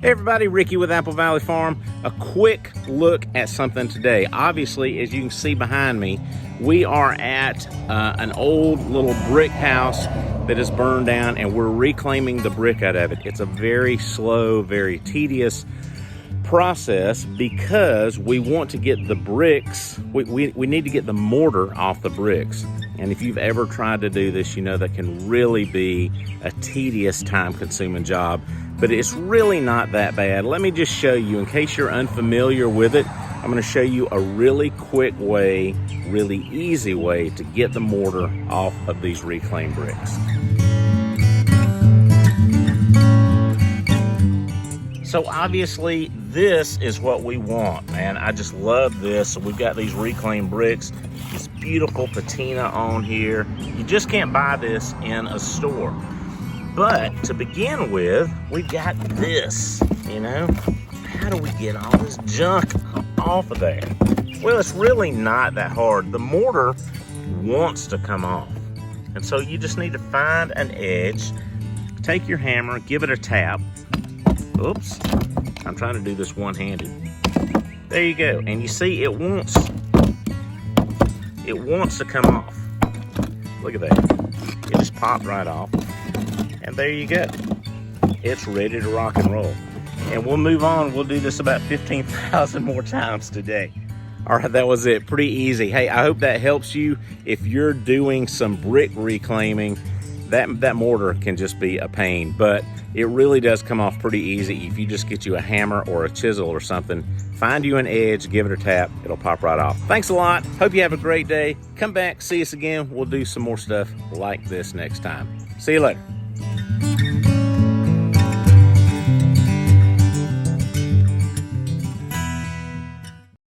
Hey everybody, Ricky with Apple Valley Farm. A quick look at something today. Obviously, as you can see behind me, we are at an old little brick house that is burned down, and we're reclaiming the brick out of it. It's a very slow, very tedious process because we want to get the bricks, we need to get the mortar off the bricks. And if you've ever tried to do this, you know that can really be a tedious, time-consuming job, but it's really not that bad. Let me just show you, in case you're unfamiliar with it, I'm going to show you a really quick way, really easy way to get the mortar off of these reclaimed bricks. So obviously this is what we want, man. I just love this. So we've got these reclaimed bricks, this beautiful patina on here. You just can't buy this in a store. But to begin with, we've got this, you know. How do we get all this junk off of there? Well, it's really not that hard. The mortar wants to come off. And so you just need to find an edge, take your hammer, give it a tap. Oops, I'm trying to do this one-handed. There you go, and you see it wants to come off. Look at that, it just popped right off, and there you go. It's ready to rock and roll. And we'll move on, we'll do this about 15,000 more times today. All right, that was it, pretty easy. Hey, I hope that helps you. If you're doing some brick reclaiming, that mortar can just be a pain, but it really does come off pretty easy. If you just get you a hammer or a chisel or something, find you an edge, give it a tap, it'll pop right off. Thanks a lot. Hope you have a great day. Come back, see us again. We'll do some more stuff like this next time. See you later.